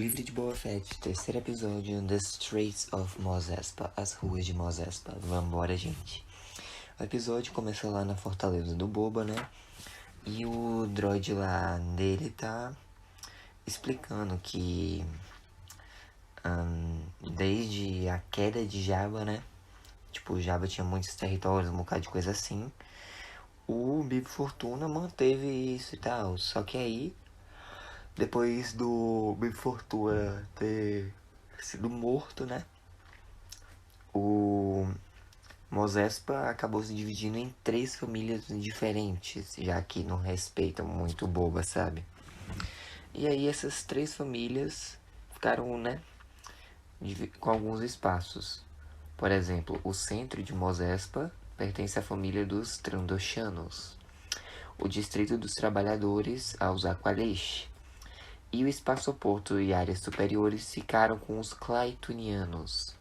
Livre de Boba Fett, terceiro episódio, The Streets of Mos Espa, as ruas de Mos Espa. Vambora, gente. O episódio começa lá na fortaleza do Boba, né? E o droid lá dele tá explicando que desde a queda de Jabba, né? Tipo, Jabba tinha muitos territórios, um bocado de coisa assim. O Bib Fortuna manteve isso e tal. Só que aí, depois do Bib Fortuna ter sido morto, né? O Mos Espa acabou se dividindo em 3 famílias diferentes, já que não respeitam muito Boba, sabe? E aí essas 3 famílias ficaram, né, com alguns espaços. Por exemplo, o centro de Mos Espa pertence à família dos Trandoshanos, o distrito dos trabalhadores aos Aqualesh, e o espaçoporto e áreas superiores ficaram com os Claitunianos.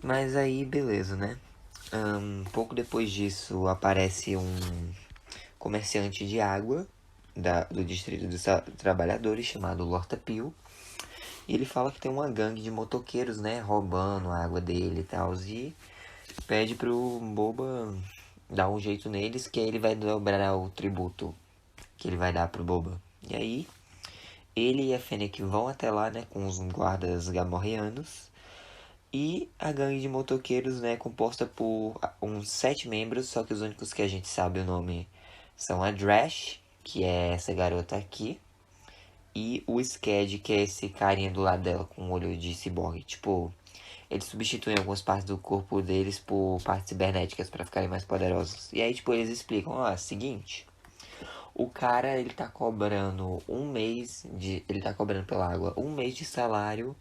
Mas aí, beleza, né? Pouco depois disso, aparece um comerciante de água do distrito dos trabalhadores chamado Lorta Peel. E ele fala que tem uma gangue de motoqueiros, né? Roubando a água dele e tal. E pede pro Boba dar um jeito neles, que aí ele vai dobrar o tributo que ele vai dar pro Boba. E aí, ele e a Fennec vão até lá, né? Com os guardas gamorreanos. E a gangue de motoqueiros, né, composta por uns 7 membros, só que os únicos que a gente sabe o nome são a Drash, que é essa garota aqui, e o Sked, que é esse carinha do lado dela com um olho de ciborgue. Tipo, eles substituem algumas partes do corpo deles por partes cibernéticas para ficarem mais poderosos. E aí, tipo, eles explicam, ó, seguinte, o cara, ele tá cobrando ele tá cobrando pela água 1 mês de salário.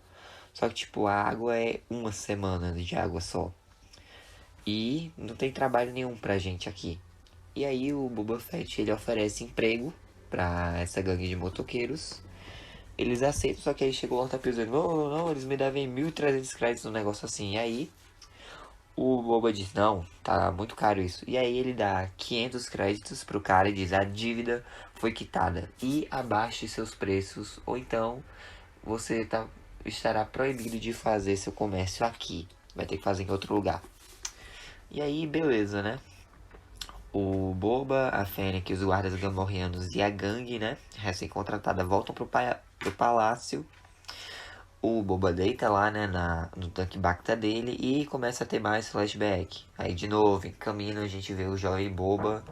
Só que, tipo, a água é 1 semana de água só. E não tem trabalho nenhum pra gente aqui. E aí o Boba Fett, ele oferece emprego pra essa gangue de motoqueiros. Eles aceitam, só que aí chegou o Lortapil dizendo, não, eles me devem 1.300 créditos no negócio assim. E aí o Boba diz, não, tá muito caro isso. E aí ele dá 500 créditos pro cara e diz, a dívida foi quitada. E abaixe seus preços, ou então você estará proibido de fazer seu comércio aqui. Vai ter que fazer em outro lugar. E aí, beleza, né? O Boba, a Fennec, os guardas gamorreanos e a gangue, né? Recém-contratada, voltam pro palácio. O Boba deita lá, né? No tanque Bacta dele e começa a ter mais flashback. Aí, de novo, em caminho, a gente vê o jovem Boba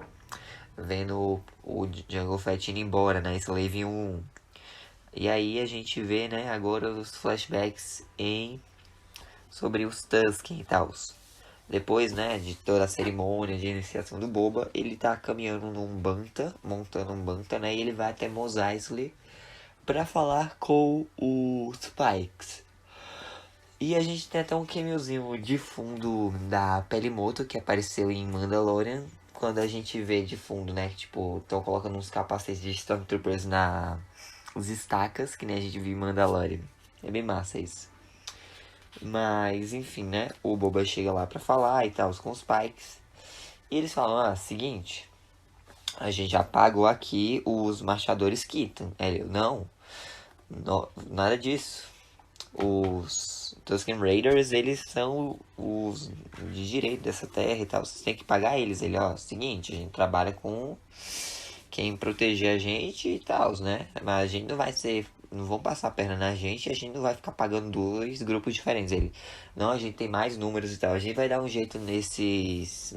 vendo o Jango Fett indo embora, né? Slave 1. E aí a gente vê, né, agora os flashbacks sobre os Tusken e tal. Depois, né, de toda a cerimônia de iniciação do Boba, ele tá caminhando num Banta, montando um Banta, né, e ele vai até Mos Eisley pra falar com o Spikes. E a gente tem até um cameozinho de fundo da Pelimoto que apareceu em Mandalorian, quando a gente vê de fundo, né, que tipo, estão colocando uns capacetes de Stormtroopers os estacas, que nem a gente viu em Mandalorian. É bem massa isso. Mas, enfim, né? O Boba chega lá pra falar e tal, com os Pikes. E eles falam, seguinte, a gente já pagou aqui os marchadores Keaton. Ele, não, nada disso. Os Tusken Raiders, eles são os de direito dessa terra e tal. Vocês têm que pagar eles. Ele, seguinte, a gente trabalha com quem proteger a gente e tal, né? Mas a gente não vão passar a perna na gente e a gente não vai ficar pagando 2 grupos diferentes. Ele, não, a gente tem mais números e tal. A gente vai dar um jeito nesses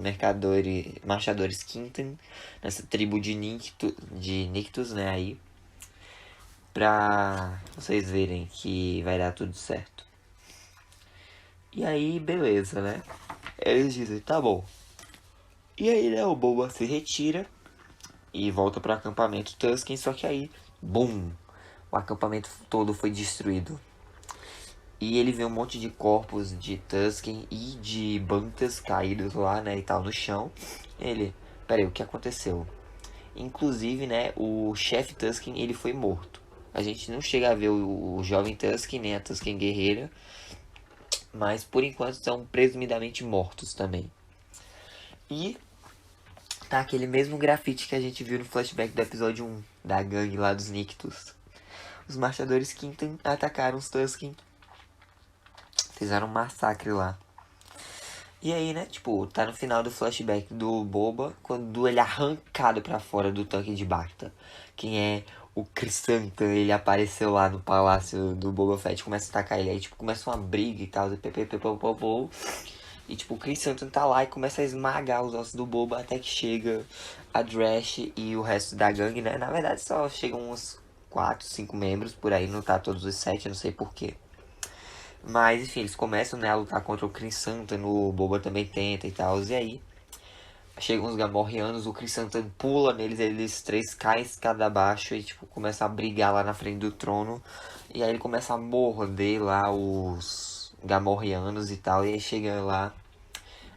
marchadores Quinton, nessa tribo de Nictus, né, aí. Pra vocês verem que vai dar tudo certo. E aí, beleza, né? Eles dizem, tá bom. E aí, né, o Boba se retira e volta pro acampamento Tusken, só que aí, BUM! O acampamento todo foi destruído. E ele vê um monte de corpos de Tusken e de Bantas caídos lá, né, e tal, no chão. Ele, peraí, o que aconteceu? Inclusive, né, o chefe Tusken, ele foi morto. A gente não chega a ver o jovem Tusken, nem a Tusken guerreira, mas por enquanto estão presumidamente mortos também. E tá aquele mesmo grafite que a gente viu no flashback do episódio 1, da gangue lá dos Nictus. os marchadores Quinton atacaram os Tusken. Fizeram um massacre lá. E aí, né, tipo, tá no final do flashback do Boba, quando ele é arrancado pra fora do tanque de Bacta. Quem é o Chrysanthemum, ele apareceu lá no palácio do Boba Fett, começa a atacar ele. Aí, tipo, começa uma briga e tal, e, tipo, o Chrysanthemum tá lá e começa a esmagar os ossos do Boba até que chega a Drash e o resto da gangue, né? Na verdade, só chegam uns 4, 5 membros por aí, não tá todos os 7, eu não sei porquê. Mas, enfim, eles começam, né, a lutar contra o Chrysanthemum, o Boba também tenta e tal, e aí chegam os Gamorreanos, o Chrysanthemum pula neles, eles três caem escada abaixo e, tipo, começam a brigar lá na frente do trono. E aí ele começa a morder lá os Gamorreanos e tal, e aí chega lá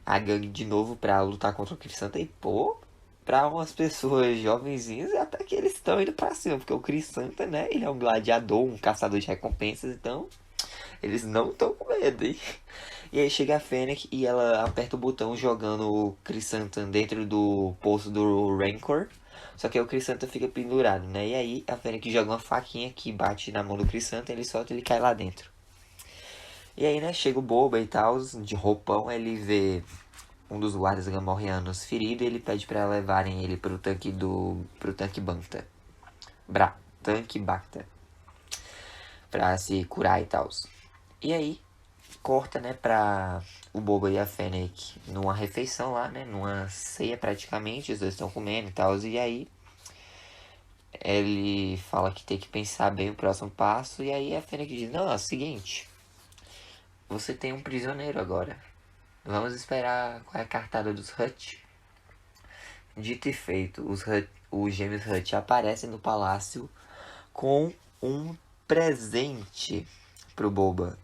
a gangue de novo pra lutar contra o Chrysanthemum e, pô, pra umas pessoas jovenzinhas, até que eles estão indo pra cima, porque o Chrysanthemum, né, ele é um gladiador, um caçador de recompensas, então eles não estão com medo, hein? E aí chega a Fennec e ela aperta o botão jogando o Chrysanthemum dentro do poço do Rancor. Só que aí o Chrysanthemum fica pendurado, né? E aí a Fennec joga uma faquinha que bate na mão do Chrysanthemum, ele solta e ele cai lá dentro. E aí, né, chega o Boba e tal, de roupão, ele vê um dos guardas gamorreanos ferido e ele pede pra levarem ele pro tanque Banta. Tanque Bacta. Pra se curar e tal. E aí, corta, né, pra o Boba e a Fennec numa refeição lá, né, numa ceia praticamente, os dois estão comendo e tal, e aí ele fala que tem que pensar bem o próximo passo, e aí a Fennec diz, não, é o seguinte, você tem um prisioneiro agora, vamos esperar qual é a cartada dos Hutt. Dito e feito, os gêmeos Hutt aparecem no palácio com um presente pro Boba.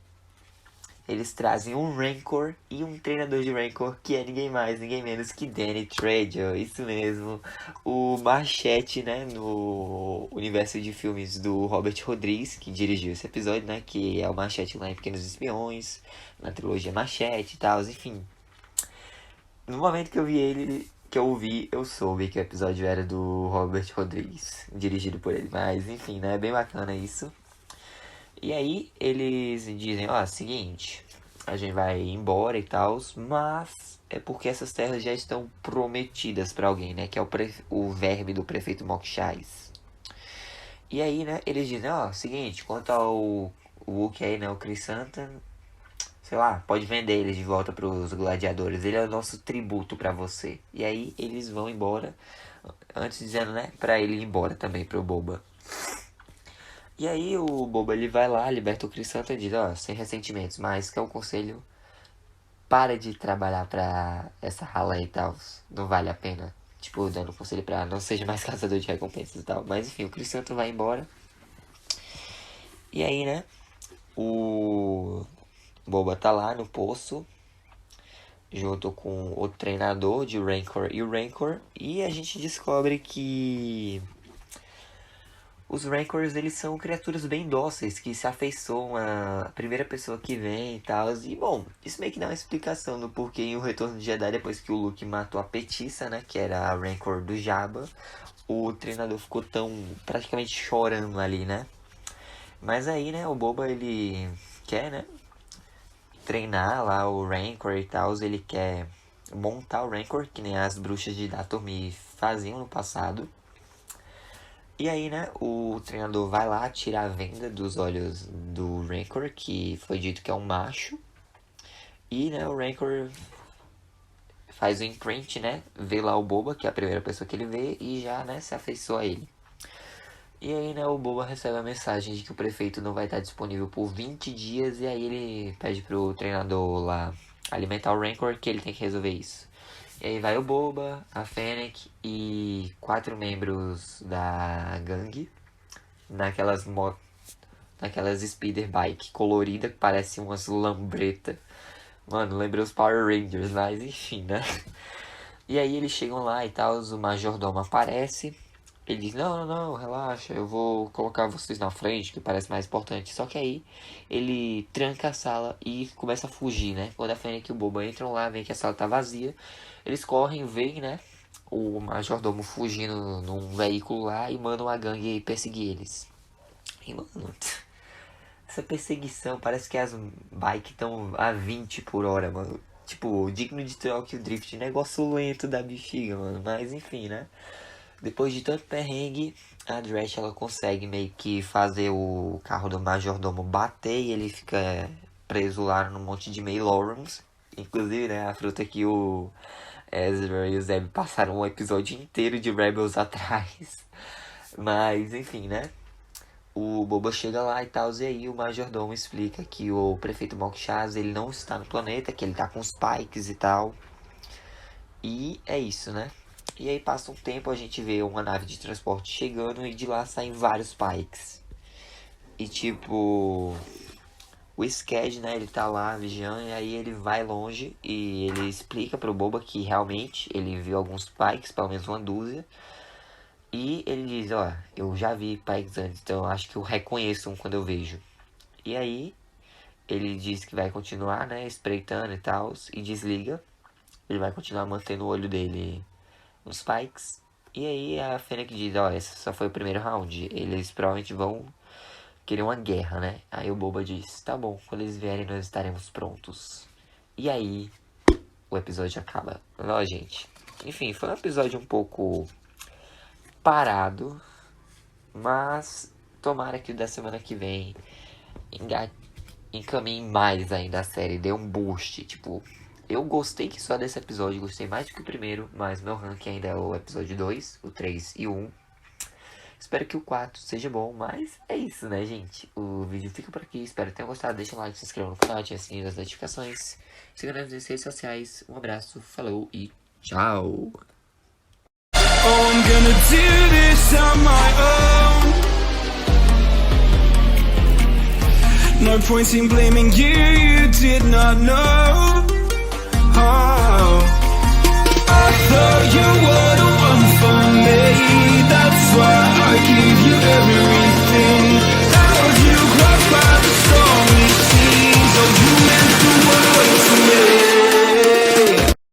Eles trazem um Rancor e um treinador de Rancor que é ninguém mais, ninguém menos que Danny Trejo. Isso mesmo. O Machete, né? No universo de filmes do Robert Rodrigues, que dirigiu esse episódio, né? Que é o Machete lá em Pequenos Espiões, na trilogia Machete e tal, enfim. No momento que eu vi ele, que eu ouvi, eu soube que o episódio era do Robert Rodrigues, dirigido por ele. Mas, enfim, né? É bem bacana isso. E aí eles dizem, ó, seguinte, a gente vai embora e tal, mas é porque essas terras já estão prometidas pra alguém, né? Que é o verme do prefeito Mokshais. E aí, né, eles dizem, ó, seguinte, quanto ao Wookiee aí, né, o Chrysanthemum, sei lá, pode vender ele de volta pros gladiadores, ele é o nosso tributo pra você. E aí eles vão embora, antes dizendo, né, pra ele ir embora também, pro Boba. E aí o Boba ele vai lá, liberta o Chrysanthemum e diz, ó, sem ressentimentos, mas que é um conselho, para de trabalhar pra essa rala aí e tal, não vale a pena. Tipo, dando conselho pra não seja mais caçador de recompensas e tal. Mas enfim, o Chrysanthemum vai embora. E aí, né, o Boba tá lá no poço, junto com o treinador de Rancor e o Rancor. E a gente descobre que os Rancors, eles são criaturas bem dóceis, que se afeiçoam à primeira pessoa que vem e tal. E, bom, isso meio que dá uma explicação do porquê em O Retorno de Jedi, depois que o Luke matou a Petissa, né, que era a Rancor do Jabba, o treinador ficou tão praticamente chorando ali, né. Mas aí, né, o Boba, ele quer, né, treinar lá o Rancor e tal. Ele quer montar o Rancor, que nem as bruxas de Dathomir faziam no passado. E aí, né, o treinador vai lá tirar a venda dos olhos do Rancor, que foi dito que é um macho. E, né, o Rancor faz o imprint, né, vê lá o Boba, que é a primeira pessoa que ele vê, e já, né, se afeiçoa a ele. E aí, né, o Boba recebe a mensagem de que o prefeito não vai estar disponível por 20 dias, e aí ele pede pro treinador lá alimentar o Rancor, que ele tem que resolver isso. E aí vai o Boba, a Fennec e 4 membros da gangue naquelas speeder bike colorida que parece umas lambreta. Mano, lembrei os Power Rangers, mas enfim, né? E aí eles chegam lá e tal, o majordomo aparece. Ele diz, não, não, não, relaxa, eu vou colocar vocês na frente, que parece mais importante. Só que aí ele tranca a sala e começa a fugir, né? Quando a Fennec e o Boba entram lá, vem que a sala tá vazia. Eles correm, veem, né? O majordomo fugindo num veículo lá e mandam a gangue perseguir eles. E, mano, essa perseguição, parece que as bikes estão a 20 por hora, mano. Tipo, digno de Tokyo Drift, negócio lento da bexiga, mano. Mas enfim, né? Depois de tanto perrengue, a Drash ela consegue meio que fazer o carro do majordomo bater e ele fica preso lá no monte de Maylorums. Inclusive, né, a fruta que o Ezra e o Zeb passaram um episódio inteiro de Rebels atrás. Mas, enfim, né? O Boba chega lá e tal, e aí o majordomo explica que o prefeito Mokshaz, ele não está no planeta, que ele tá com os Pikes e tal. E é isso, né? E aí passa um tempo, a gente vê uma nave de transporte chegando e de lá saem vários Pikes. E tipo, o Sked, né, ele tá lá vigiando e aí ele vai longe e ele explica pro Boba que realmente ele viu alguns Pikes, pelo menos uma dúzia. E ele diz, ó, eu já vi Pikes antes, então eu acho que eu reconheço um quando eu vejo. E aí, ele diz que vai continuar, né, espreitando e tal, e desliga. Ele vai continuar mantendo o olho dele nos Pikes. E aí a Fennec diz, ó, esse só foi o primeiro round, eles provavelmente vão querer uma guerra, né? Aí o Boba diz, tá bom, quando eles vierem nós estaremos prontos. E aí, o episódio acaba. Ó, gente, enfim, foi um episódio um pouco parado, mas tomara que o da semana que vem encaminhe mais ainda a série, dê um boost. Tipo, eu gostei que só desse episódio, gostei mais do que o primeiro, mas meu ranking ainda é o episódio 2, o 3 e o 1. Espero que o 4 seja bom, mas é isso, né, gente? O vídeo fica por aqui, espero que tenham gostado. Deixa um like, se inscreva no canal, ative o sininho das notificações. Siga nas redes sociais. Um abraço, falou e tchau! Oh, I'm gonna do this on my own. No point in blaming you, you did not know. Oh, I thought you were the one for me. That's why I give you everything. Held you close by